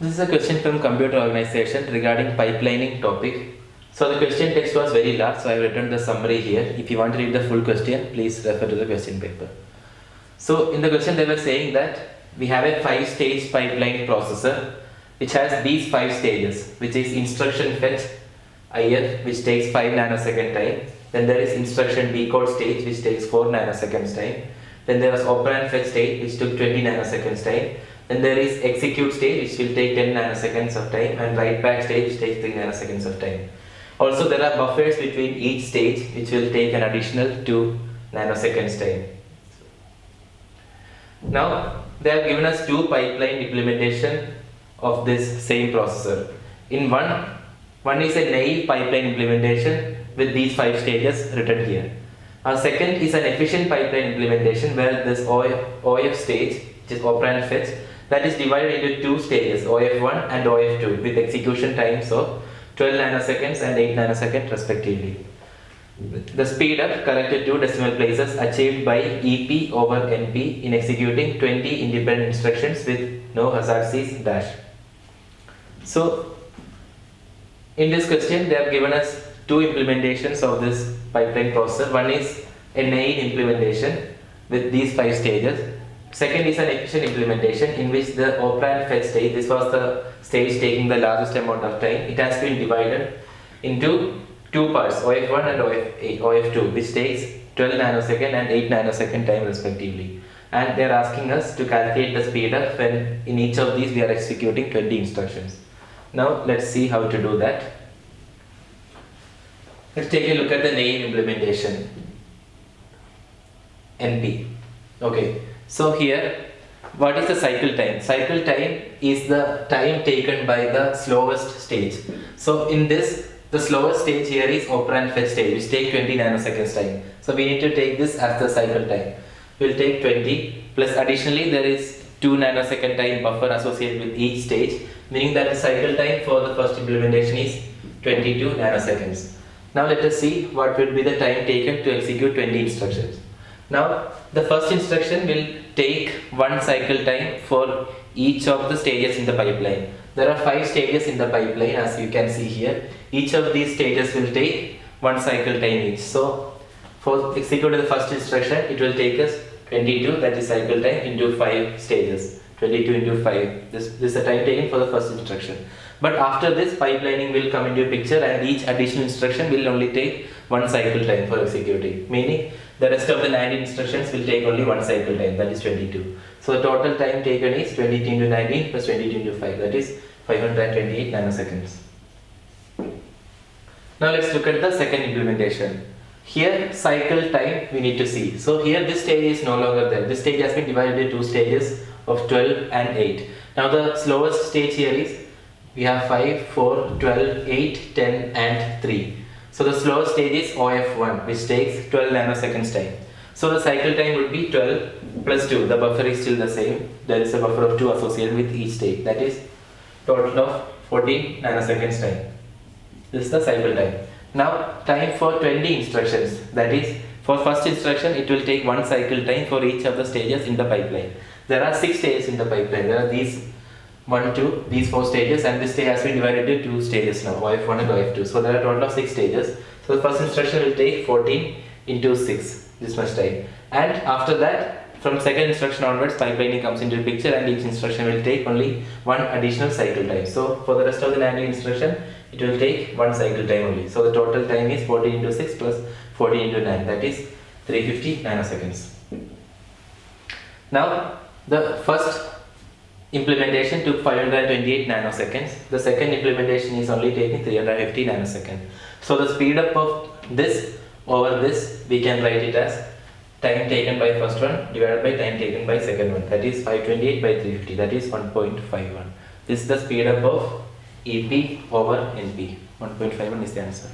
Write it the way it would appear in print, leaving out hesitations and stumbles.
This is a question from computer organization regarding pipelining topic. So the question text was very large, so I have written the summary here. If you want to read the full question, please refer to the question paper. So in the question they were saying that we have a 5-stage pipeline processor which has these 5 stages, which is instruction fetch IF, which takes 5 nanosecond time. Then there is instruction decode stage, which takes 4 nanoseconds time. Then there was operand fetch stage, which took 20 nanoseconds time. Then there is execute stage, which will take 10 nanoseconds of time, and write back stage, which takes 3 nanoseconds of time. Also, there are buffers between each stage, which will take an additional 2 nanoseconds time. Now, they have given us 2 pipeline implementation of this same processor. In one is a naive pipeline implementation with these 5 stages written here. Our second is an efficient pipeline implementation where this OF stage, which is operand fetch, that is divided into 2 stages, OF1 and OF2, with execution times of 12 nanoseconds and 8 nanoseconds respectively. The speed up corrected 2 decimal places achieved by EP over NP in executing 20 independent instructions with no hazard Cs dash. So, in this question, they have given us 2 implementations of this pipeline processor. One is a naive implementation with these 5 stages. Second is an efficient implementation in which the operand fetch stage, this was the stage taking the largest amount of time, it has been divided into 2 parts, OF1 and OF2, which takes 12 nanosecond and 8 nanosecond time respectively. And they are asking us to calculate the speed up when in each of these we are executing 20 instructions. Now let's see how to do that. Let's take a look at the naive implementation, NP. Okay. So here, what is the cycle time? Cycle time is the time taken by the slowest stage. So in this, the slowest stage here is operand fetch stage, which takes 20 nanoseconds time. So we need to take this as the cycle time. We'll take 20 plus additionally there is 2 nanosecond time buffer associated with each stage, meaning that the cycle time for the first implementation is 22 nanoseconds. Now let us see what will be the time taken to execute 20 instructions. Now the first instruction will take 1 cycle time for each of the stages in the pipeline. There are 5 stages in the pipeline as you can see here. Each of these stages will take 1 cycle time each. So for executing the first instruction it will take us 22, that is cycle time, into 5 stages. 22 into 5. This is the time taken for the first instruction. But after this, pipelining will come into a picture and each additional instruction will only take 1 cycle time for executing. Meaning the rest of the 19 instructions will take only 1 cycle time, that is 22. So the total time taken is 22 into 19 plus 22 into 5, that is 528 nanoseconds. Now let's look at the second implementation. Here cycle time we need to see. So here this stage is no longer there. This stage has been divided into 2 stages of 12 and 8. Now the slowest stage here is we have 5, 4, 12, 8, 10 and 3. So the slowest stage is OF1, which takes 12 nanoseconds time. So the cycle time would be 12 plus 2. The buffer is still the same. There is a buffer of 2 associated with each stage. That is total of 14 nanoseconds time. This is the cycle time. Now time for 20 instructions. That is for first instruction it will take 1 cycle time for each of the stages in the pipeline. There are 6 stages in the pipeline. There are these 1, 2, these 4 stages, and this stage has been divided into 2 stages now, OF1 and OF2. So there are a total of 6 stages. So the first instruction will take 14 into 6, this much time. And after that, from second instruction onwards, pipelining comes into the picture and each instruction will take only 1 additional cycle time. So for the rest of the 19 instruction, it will take 1 cycle time only. So the total time is 14 into 6 plus 14 into 9, that is 350 nanoseconds. Now the first implementation took 528 nanoseconds. The second implementation is only taking 350 nanoseconds. So the speed up of this over this, we can write it as time taken by first one divided by time taken by second one. That is 528 by 350. That is 1.51. This is the speed up of EP over NP. 1.51 is the answer.